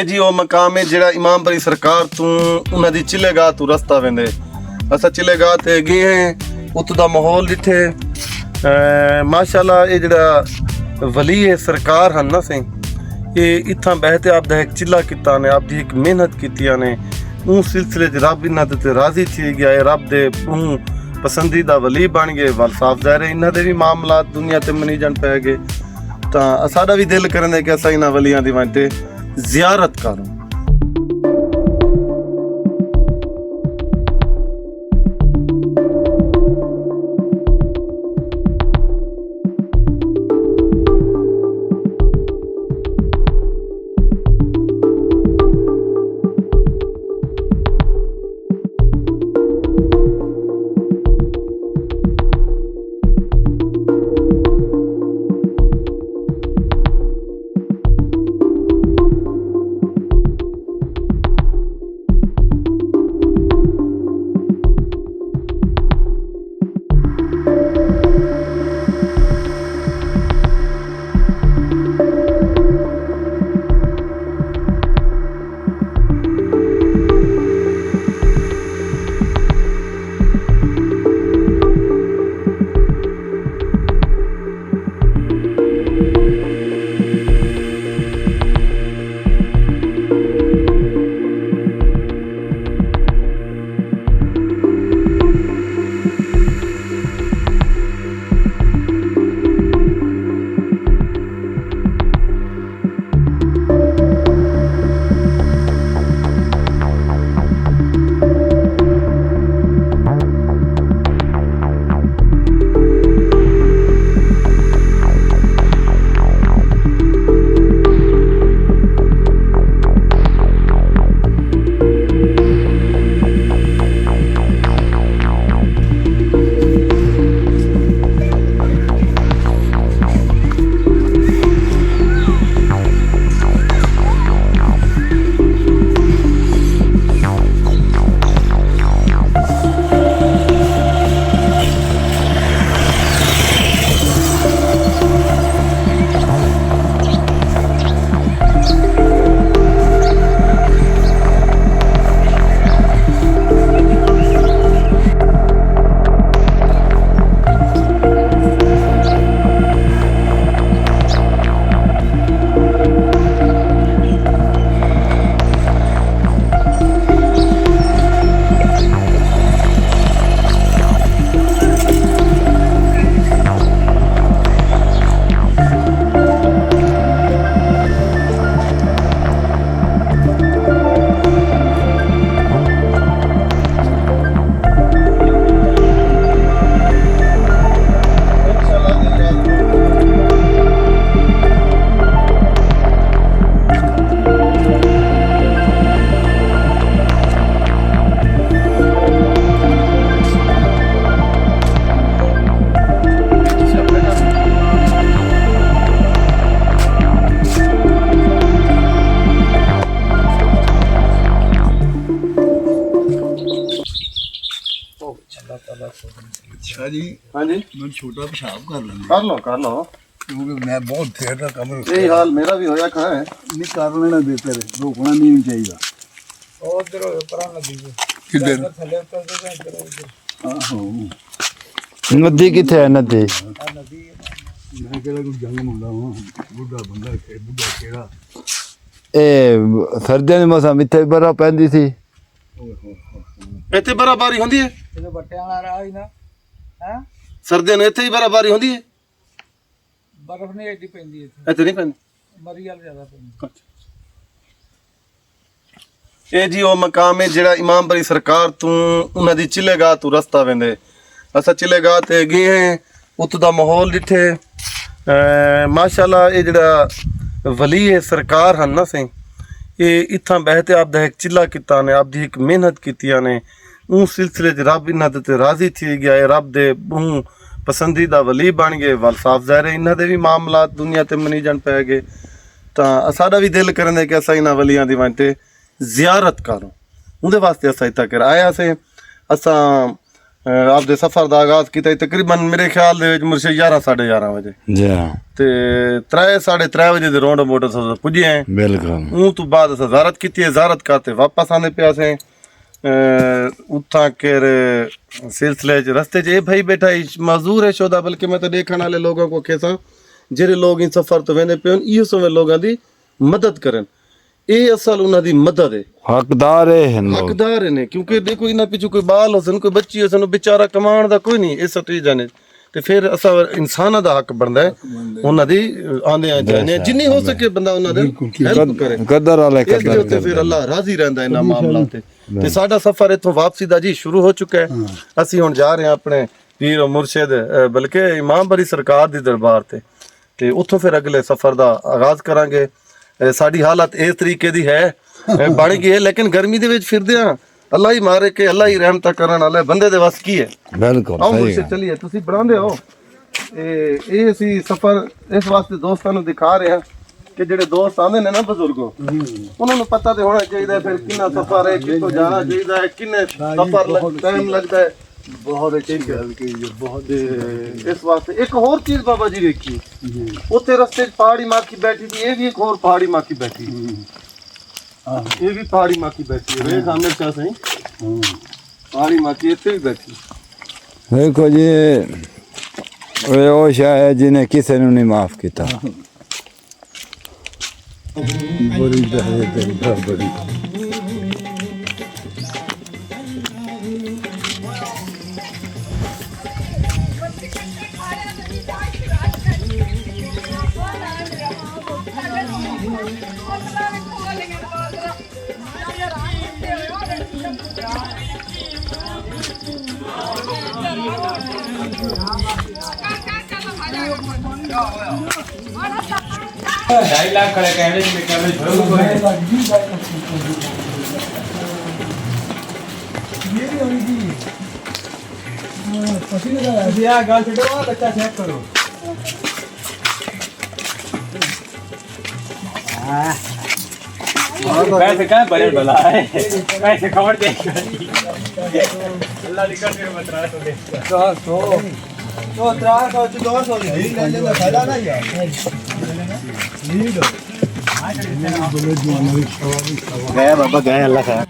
जी वो मकाम है जेड़ा इमाम बरी सरकार तू उन्हां दी चिलेगाह तू रस्ता वेंदे असा चिलेगाह ते गए हैं उत दा माहौल जिथे माशाल्लाह ये जेड़ा वली है सरकार हन ना से ये इत्थां बहते आप दा एक चिल्ला किता ने आप दी एक मेहनत कीतियां ने उस सिलसिले च रब इन्हां ते राजी थी गया है रब दे पसंदीदा वली बन गए वल साफ ज़ाहिर है इन्हां दे भी मामलात दुनिया ते मनी जन पै गए तां साडा भी दिल करन दे कि असां इन्हां वलियां दी वंते ज़ियारत करूं। अच्छा जी हाँ जी मैं छोटा पेशाब कर लेंगे कर लो क्योंकि मैं बहुत देर तक कमर यही हाल मेरा भी होया कहाँ है नहीं कर लेना देते रहे रोकना नहीं चाहिए किधर नदी किथे है नदी मैं कहला कोई जंग मुंडा हूं बुढ़ा बंदा के बुढ़ा केड़ा ए सर्दियों में मौसम इथे बर्फ पैंदी थी ਇੱਥੇ ਬਰਫ਼ਬਾਰੀ ਹੁੰਦੀ ਹੈ ਇਹਦੇ ਬੱਟਿਆਂ ਵਾਲਾ ਰਾਹ ਹੀ ਨਾ ਹੈ ਸਰਦੀਆਂ ਨੂੰ ਇੱਥੇ ਹੀ ਬਰਫ਼ਬਾਰੀ ਹੁੰਦੀ ਹੈ ਬਰਫ਼ ਨਹੀਂ ਐਡੀ ਪੈਂਦੀ ਇੱਥੇ ਇੱਥੇ ਨਹੀਂ ਪੈਂਦੀ ਮਰੀ ਵਾਲ ਜ਼ਿਆਦਾ ਪੈਂਦੀ ਇਹ ਜੀ ਉਹ ਮਕਾਮ ਹੈ ਜਿਹੜਾ ਇਮਾਮ ਬਰੀ ਸਰਕਾਰ ਤੂੰ ਉਹਨਾਂ ਦੀ ਚਿਲੇਗਾਹ ਤੂੰ ਰਸਤਾ वेंदे असा चिलेगाह ते गए हैं उत दा माहौल जिथे माशाल्लाह ये जेड़ा वली है सरकार हन ना से ये इत्थां बहते आप दा एक चिल्ला किता ने आप दी एक मेहनत कीतियां ने उस सिलसिले च रब इन्हां ते राजी थी गया है रब दे पसंदीदा वली बन गए वल साफ ज़ाहिर है इन्हां दे भी मामलात दुनिया ते मनी जन पै गए तां साडा भी दिल करन दे कि असां इन्हां वलियां दी वंते ज़ियारत करूं उहदे वास्ते असां इत्थे कर आया से असां ਆਪਦੇ ਸਫ਼ਰ ਦਾ ਆਗਾਜ਼ ਕੀਤਾ ਤਕਰੀਬਨ ਮੇਰੇ ਖਿਆਲ ਦੇ ਵਿੱਚ ਮੁਰਸ਼ਿਦ 11 11:30 ਵਜੇ जी हाँ ਤੇ 3 3:30 ਵਜੇ ਦੇ ਰੌਂਡ ਮੋਟਰ ਸੇ ਪੁੱਜੇ हैं बिल्कुल ਉਹ ਤੋਂ ਬਾਅਦ ਅਸਾਂ ਜ਼ਾਰਤ ਕੀਤੀ ਹੈ ਜ਼ਾਰਤ ਕਰਤੇ ਵਾਪਸ ਆਨੇ ਪਿਆ ਸੇ ਉੱਥਾਂ ਕੇ ਸਿਲਸਿਲੇ ਚ ਰਸਤੇ ਚ ਇਹ ਭਾਈ ਬੈਠਾ ਮਜ਼ਦੂਰ ਹੈ ਸ਼ੋਦਾ ਬਲਕਿ ਮੈਂ ਤਾਂ ਦੇਖਣ ਵਾਲੇ ਲੋਕਾਂ ਕੋ ਖੇਸਾਂ ਜਿਹੜੇ ਲੋਕ ਇਸ ਸਫ਼ਰ ਤੋਂ ਵੰਦੇ ਪਏ ਇਹ ਸਮੇਂ ਲੋਕਾਂ ਦੀ ਮਦਦ ਕਰਨ ਇਹ ਅਸਲ ਉਹਨਾਂ ਦੀ ਮਦਦ ਹੈ हकदार है लोग ਹੱਕਦਾਰ ਨੇ ਕਿਉਂਕਿ ਦੇਖੋ ਇਹਨਾਂ ਪਿੱਛੋਂ ਕੋਈ ਬਾਲ ਹੋਸਨ ਕੋਈ ਬੱਚੀ ਹੋਸਨ ਵਿਚਾਰਾ ਕਮਾਉਣ ਦਾ ਕੋਈ ਨਹੀਂ ਇਸ ਸਟੇਜਾਂ ਨੇ ਤੇ ਫਿਰ ਅਸਾਂ ਇਨਸਾਨਾਂ ਦਾ ਹੱਕ ਬਣਦਾ ਹੈ ਉਹਨਾਂ ਦੀ ਆਂਦੇ ਆ ਜਾਣੇ ਜਿੰਨੀ ਹੋ ਸਕੇ ਬੰਦਾ ਉਹਨਾਂ ਦੇ ਹੈਲਪ ਕਰੇ कदर वाले ਇਸ ਦੇ ਉੱਤੇ ਫਿਰ ਅੱਲਾਹ ਰਾਜ਼ੀ ਰਹਿੰਦਾ ਇਹਨਾਂ ਮਾਮਲਾਂ ਤੇ ਸਾਡਾ ਸਫ਼ਰ ਇੱਥੋਂ ਵਾਪਸੀ ਦਾ ਜੀ ਸ਼ੁਰੂ ਹੋ ਚੁੱਕਾ ਹੈ ਅਸੀਂ ਹੁਣ ਜਾ ਰਹੇ ਹਾਂ ਆਪਣੇ ਪੀਰ ਮੁਰਸ਼ਿਦ ਬਲਕਿ ਇਮਾਮ ਬਰੀ ਸਰਕਾਰ ਦੀ ਦਰਬਾਰ ਤੇ ਉੱਥੋਂ ਫਿਰ ਅਗਲੇ ਸਫ਼ਰ ਦਾ ਆਗਾਜ਼ ਕਰਾਂਗੇ ਸਾਡੀ ਹਾਲਤ ਇਸ ਤਰੀਕੇ ਦੀ ਹੈ ਬਣ ਗਈ ਹੈ ਲੇਕਿਨ ਗਰਮੀ ਦੇ ਵਿੱਚ ਫਿਰਦੇ ਆ ਅੱਲਾਹ ਹੀ ਮਾਰੇ ਕਿ ਅੱਲਾਹ ਹੀ ਰਹਿਮਤਾਂ ਕਰਨ ਵਾਲਾ ਬੰਦੇ ਦੇ ਵਸ ਕੀ ਹੈ बिल्कुल ਆਓ सही ਮੁਰਸ਼ਿਦ है ਚਲੀਏ ਤੁਸੀਂ ਬਣਾਉਂਦੇ ਹੋ ਇਹ ਅਸੀਂ ਸਫ਼ਰ ਇਸ ਵਾਸਤੇ ਦੋਸਤਾਂ ਨੂੰ ਦਿਖਾ ਰਹੇ ਹਾਂ ਕਿ ਜਿਹੜੇ ਦੋਸਤ ਆਉਂਦੇ ਨੇ ਨਾ ਬਜ਼ੁਰਗੋ ਉਹਨਾਂ ਨੂੰ ਪਤਾ ਤੇ ਹੋਣਾ ਚਾਹੀਦਾ ਫਿਰ ਕਿੰਨਾ ਸਫ਼ਰ ਹੈ ਕਿੱਥੋਂ ਜਾਣਾ ਚਾਹੀਦਾ ਹੈ ਕਿੰਨੇ ਸਫ਼ਰ ਟਾਈਮ ਲੱਗਦਾ ਹੈ ਬਹੁਤ ਠੀਕ ਹੈ ਬਹੁਤ ਇਸ ਵਾਸਤੇ ਇੱਕ ਹੋਰ ਚੀਜ਼ ਬਾਬਾ ਜੀ ਵੇਖੀ ਉੱਥੇ ਰਸਤੇ 'ਚ ਪਹਾੜੀ ਮਾਖੀ ਬੈਠੀ ਸੀ ਇਹ ਵੀ ਇੱਕ ਹੋਰ ਪਹਾੜੀ ਮਾਖੀ ਬੈਠੀ ਇਹ ਵੀ ਪਹਾੜੀ ਮਾਖੀ ਬੈਠੀ ਹੈ ਵੇਖ ਆਮਰ ਚਾਹ ਸਹੀ ਪਹਾੜੀ ਮਾਖੀ ਇੱਥੇ ਵੀ ਬੈਠੀ देखो जी वो शाह है जिन्हें किसी ने नहीं माफ किया बड़ी दरिद्र बड़ी ਗੱਲ ਛੱਡੋ ਬੱਚਾ ਚੈੱਕ ਕਰੋ वैसे क्या बड़े भला है वैसे खबर दे अल्लाह लिखा तेरे बतरा तो दे तो त्रा तो 200 नहीं ले ले फायदा ना यार लीड गया बाबा गया अल्लाह का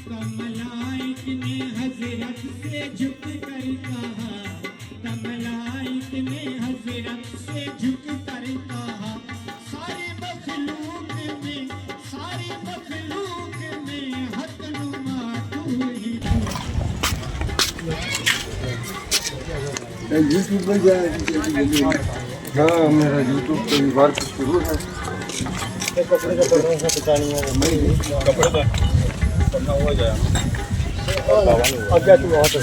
कमलाइक ने हजरत से झुक कर कहा कमलाइक ने हजरत से झुक कर कहा सारे मखलूक में हक नुमा तू ही यूट्यूब पे जाए हाँ मेरा यूट्यूब पे भी वर्क शुरू है कपड़े का पढ़ना है पचानी है कपड़े का पढ़ना हुआ जाए आगे तू वहाँ तक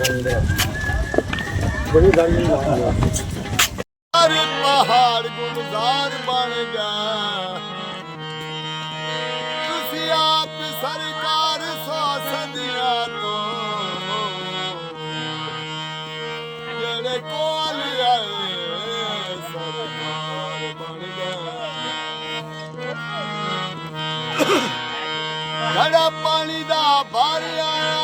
बड़ी गाड़ी नहीं लाऊंगा अरे पहाड़ गुलजार बन गया तुसी आप सरकार सौ सदिया तो जेड़े कोल आए सरकार बन गया घड़ा पानी दा भर आया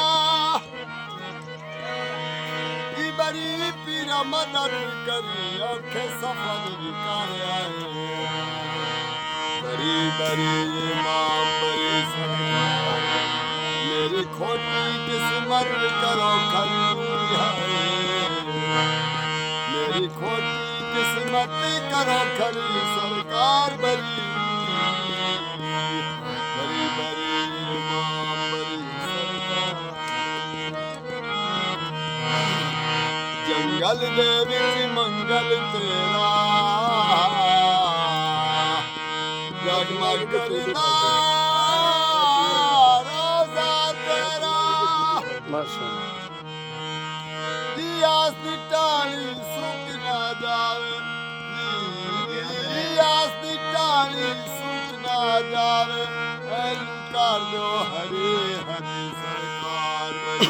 की बड़ी पीरा मदद करी औखे सफर विकाया बड़ी बड़ी इमाम बड़ी सरकार मेरी खोटी किस्मत करो खरी किस्मत करो खरी सरकार बरी बरी बरी इमाम बरी सरकार जंगल दे विच मंगल तेरा जगमग करदा रोज़ा तेरा दियास दी टाली सुक ना जावे दियास दी टाली सुक ना जावे ऐन कर दो हरे हरे सरकार बरी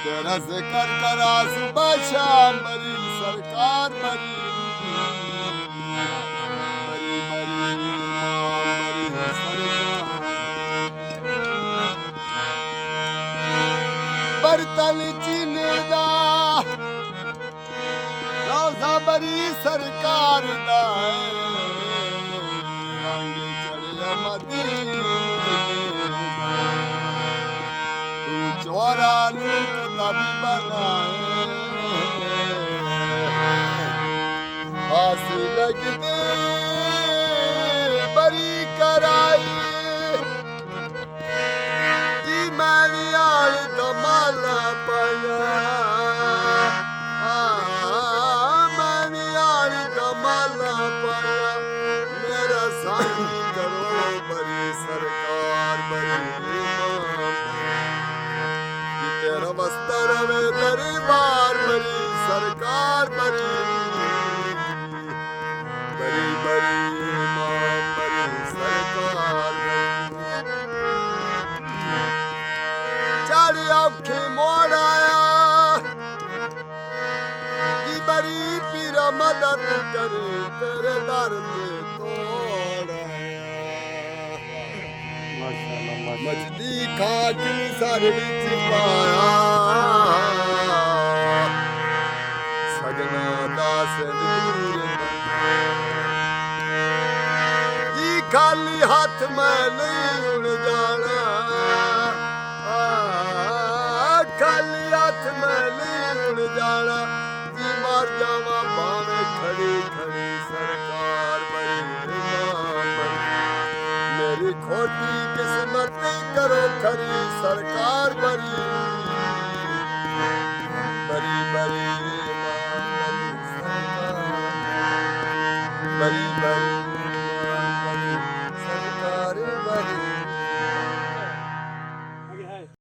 तेरा जिक्र करा सुबह शाम बरी सरकार बरी बरी बरी इमाम बरी सरकार बर्तन चिन्हदा रोज़ा बरी सरकार दा रंग चढ़िया मदीने तू चोरा नू कभी बनाए फांसी लगदे बरी कराई कमाला पाया मैंने कमाला पाया मेरा साथी करो बड़ी सरकार बड़ी तेरा बस्तर में दरबार बड़ी सरकार बड़ी बड़ी बड़ी इमाम बड़ी सरकार चारी औखे मोड़ आया की बड़ी पीर मदद करे तेरे दर से तोड़ आया मजदी खाक सर विच पाया सगना दास जी खाली हाथ मैं नहीं उड़ जाना खाली हाथ मैं नहीं उड़ जाना जी मार जावा भावे खड़ी खड़ी सरकार बड़ी इमाम बड़ी मेरी खोटी किस्मत करो खरी सरकार बड़ी